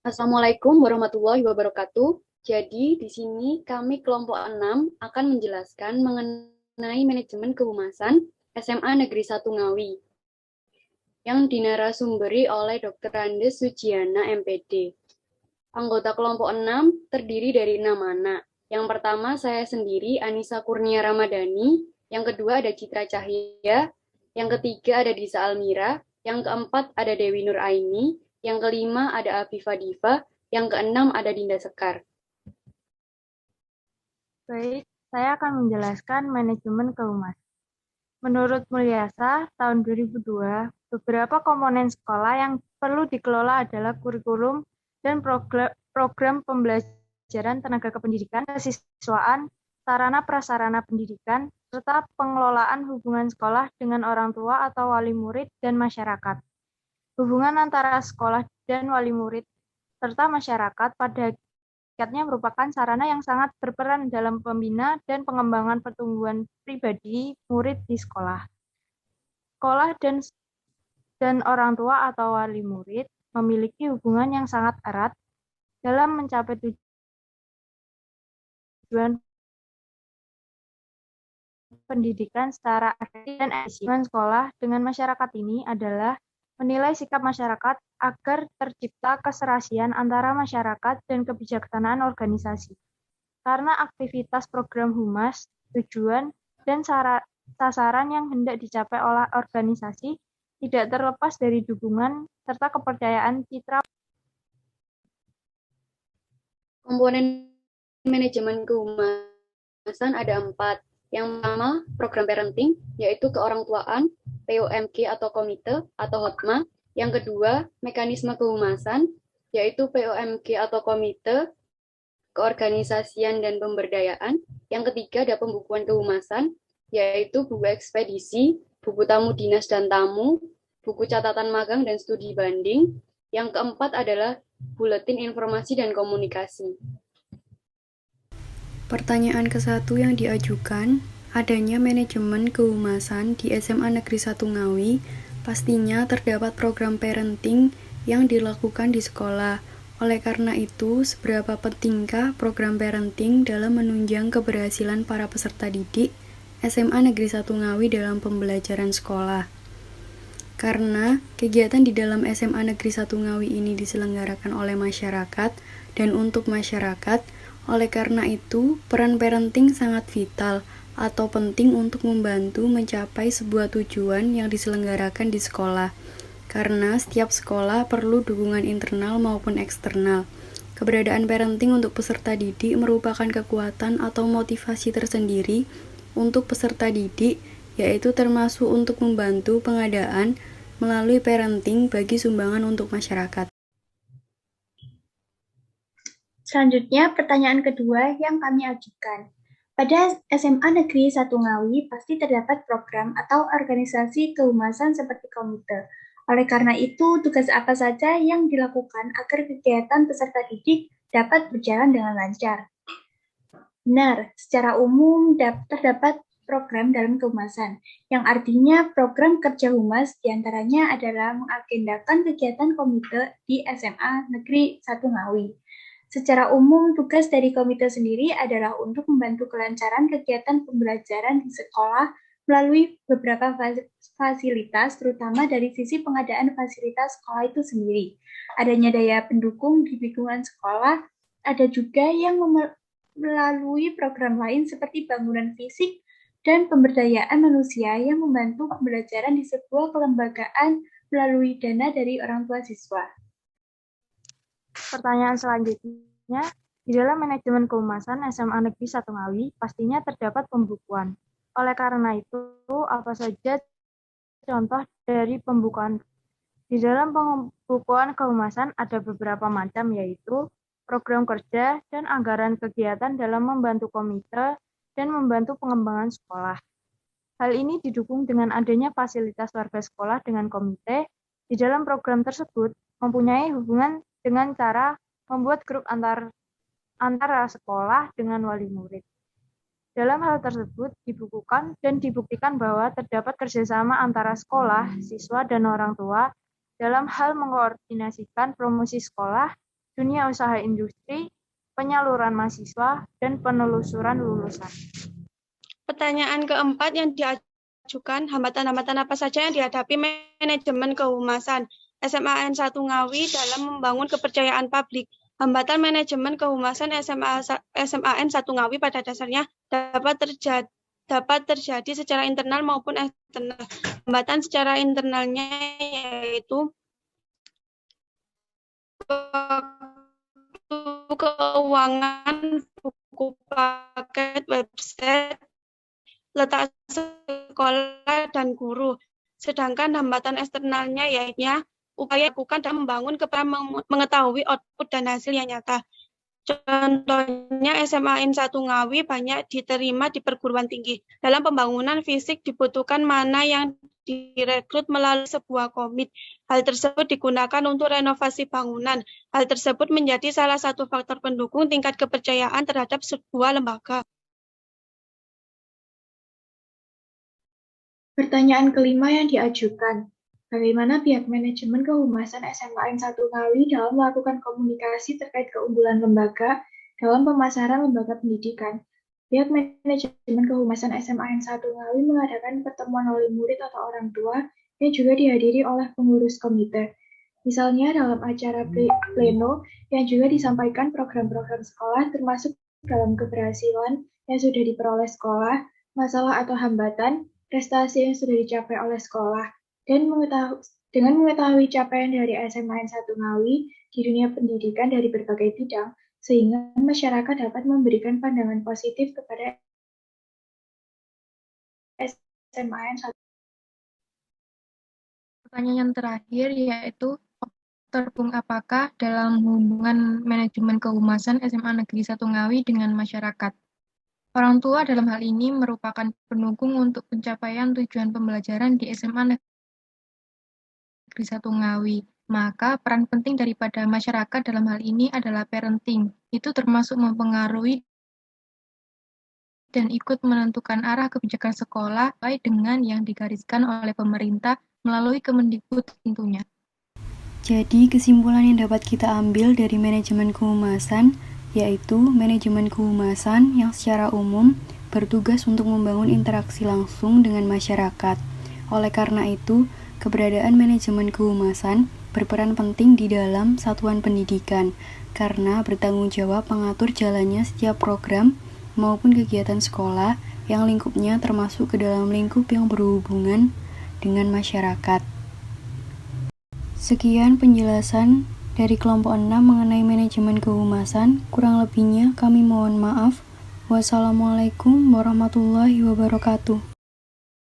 Assalamualaikum warahmatullahi wabarakatuh. Jadi, di sini kami kelompok 6 akan menjelaskan mengenai manajemen kehumasan SMA Negeri 1 Ngawi yang dinarasumberi oleh Dr. Andes Sujiana MPD. Anggota kelompok 6 terdiri dari 6 anak. Yang pertama saya sendiri, Anissa Kurnia Ramadhani. Yang kedua ada Citra Cahya. Yang ketiga ada Disa Almira. Yang keempat ada Dewi Nur Aini. Yang kelima ada Afifah Diva. Yang keenam ada Dinda Sekar. Baik, saya akan menjelaskan manajemen kehumasan. Menurut Mulyasa, tahun 2002, beberapa komponen sekolah yang perlu dikelola adalah kurikulum dan program pembelajaran tenaga kependidikan, kesiswaan, sarana prasarana pendidikan, serta pengelolaan hubungan sekolah dengan orang tua atau wali murid dan masyarakat. Hubungan antara sekolah dan wali murid serta masyarakat pada hakikatnya merupakan sarana yang sangat berperan dalam pembina dan pengembangan pertumbuhan pribadi murid di sekolah. Sekolah dan orang tua atau wali murid memiliki hubungan yang sangat erat dalam mencapai tujuan pendidikan secara efektif dan efisien. Sekolah dengan masyarakat ini adalah menilai sikap masyarakat agar tercipta keserasian antara masyarakat dan kebijaksanaan organisasi. Karena aktivitas program humas, tujuan, dan sasaran yang hendak dicapai oleh organisasi tidak terlepas dari dukungan serta kepercayaan citra. Komponen manajemen kehumasan ada 4. Yang pertama, program parenting, yaitu keorangtuaan, POMG atau komite atau HOTMA. Yang kedua, mekanisme kehumasan, yaitu POMG atau komite, keorganisasian dan pemberdayaan. Yang ketiga ada pembukuan kehumasan, yaitu buku ekspedisi, buku tamu dinas dan tamu, buku catatan magang dan studi banding. Yang keempat adalah buletin informasi dan komunikasi. Pertanyaan ke-1 yang diajukan, adanya manajemen kehumasan di SMA Negeri 1 Ngawi, pastinya terdapat program parenting yang dilakukan di sekolah. Oleh karena itu, seberapa pentingkah program parenting dalam menunjang keberhasilan para peserta didik SMA Negeri 1 Ngawi dalam pembelajaran sekolah? Karena kegiatan di dalam SMA Negeri 1 Ngawi ini diselenggarakan oleh masyarakat dan untuk masyarakat, oleh karena itu, peran parenting sangat vital atau penting untuk membantu mencapai sebuah tujuan yang diselenggarakan di sekolah. Karena setiap sekolah perlu dukungan internal maupun eksternal. Keberadaan parenting untuk peserta didik merupakan kekuatan atau motivasi tersendiri untuk peserta didik, yaitu termasuk untuk membantu pengadaan melalui parenting bagi sumbangan untuk masyarakat. Selanjutnya, pertanyaan kedua yang kami ajukan. Pada SMA Negeri 1 Ngawi pasti terdapat program atau organisasi kehumasan seperti komite. Oleh karena itu, tugas apa saja yang dilakukan agar kegiatan peserta didik dapat berjalan dengan lancar? Benar, secara umum terdapat program dalam kehumasan, yang artinya program kerja humas diantaranya adalah mengagendakan kegiatan komite di SMA Negeri 1 Ngawi. Secara umum, tugas dari komite sendiri adalah untuk membantu kelancaran kegiatan pembelajaran di sekolah melalui beberapa fasilitas, terutama dari sisi pengadaan fasilitas sekolah itu sendiri. Adanya daya pendukung di lingkungan sekolah, ada juga yang melalui program lain seperti bangunan fisik dan pemberdayaan manusia yang membantu pembelajaran di sebuah kelembagaan melalui dana dari orang tua siswa. Pertanyaan selanjutnya, di dalam manajemen kehumasan SMA Negeri 1 Ngawi pastinya terdapat pembukuan. Oleh karena itu, apa saja contoh dari pembukuan? Di dalam pembukuan kehumasan ada beberapa macam, yaitu program kerja dan anggaran kegiatan dalam membantu komite dan membantu pengembangan sekolah. Hal ini didukung dengan adanya fasilitas warga sekolah dengan komite. Di dalam program tersebut mempunyai hubungan dengan cara membuat grup antara sekolah dengan wali murid. Dalam hal tersebut dibukukan dan dibuktikan bahwa terdapat kerjasama antara sekolah, siswa, dan orang tua dalam hal mengkoordinasikan promosi sekolah dunia usaha industri, penyaluran mahasiswa, dan penelusuran lulusan. Pertanyaan keempat yang diajukan, hambatan-hambatan apa saja yang dihadapi manajemen kehumasan SMAN 1 Ngawi dalam membangun kepercayaan publik? Hambatan manajemen kehumasan SMAN 1 Ngawi pada dasarnya dapat terjadi secara internal maupun eksternal. Hambatan secara internalnya yaitu keuangan, buku paket, website, letak sekolah, dan guru. Sedangkan hambatan eksternalnya yaitu upaya dilakukan dalam membangun kepercayaan mengetahui output dan hasil yang nyata. Contohnya SMAN 1 Ngawi banyak diterima di perguruan tinggi. Dalam pembangunan fisik dibutuhkan mana yang direkrut melalui sebuah komit. Hal tersebut digunakan untuk renovasi bangunan. Hal tersebut menjadi salah satu faktor pendukung tingkat kepercayaan terhadap sebuah lembaga. Pertanyaan kelima yang diajukan. Bagaimana pihak manajemen kehumasan SMAN 1 Ngawi dalam melakukan komunikasi terkait keunggulan lembaga dalam pemasaran lembaga pendidikan? Pihak manajemen kehumasan SMAN 1 Ngawi mengadakan pertemuan wali murid atau orang tua yang juga dihadiri oleh pengurus komite. Misalnya dalam acara pleno yang juga disampaikan program-program sekolah termasuk dalam keberhasilan yang sudah diperoleh sekolah, masalah atau hambatan, prestasi yang sudah dicapai oleh sekolah, dan dengan mengetahui capaian dari SMAN 1 Ngawi di dunia pendidikan dari berbagai bidang, sehingga masyarakat dapat memberikan pandangan positif kepada SMAN 1. Pertanyaan terakhir yaitu terhubung apakah dalam hubungan manajemen kehumasan SMA Negeri 1 Ngawi dengan masyarakat. Orang tua dalam hal ini merupakan pendukung untuk pencapaian tujuan pembelajaran di SMA Negeri 1 Ngawi. Maka peran penting daripada masyarakat dalam hal ini adalah parenting. Itu termasuk mempengaruhi dan ikut menentukan arah kebijakan sekolah baik dengan yang digariskan oleh pemerintah melalui Kemendikbud tentunya. Jadi kesimpulan yang dapat kita ambil dari manajemen kehumasan yaitu manajemen kehumasan yang secara umum bertugas untuk membangun interaksi langsung dengan masyarakat. Oleh karena itu, keberadaan manajemen kehumasan berperan penting di dalam satuan pendidikan karena bertanggung jawab mengatur jalannya setiap program maupun kegiatan sekolah yang lingkupnya termasuk ke dalam lingkup yang berhubungan dengan masyarakat. Sekian penjelasan dari kelompok 6 mengenai manajemen kehumasan. Kurang lebihnya kami mohon maaf. Wassalamualaikum warahmatullahi wabarakatuh.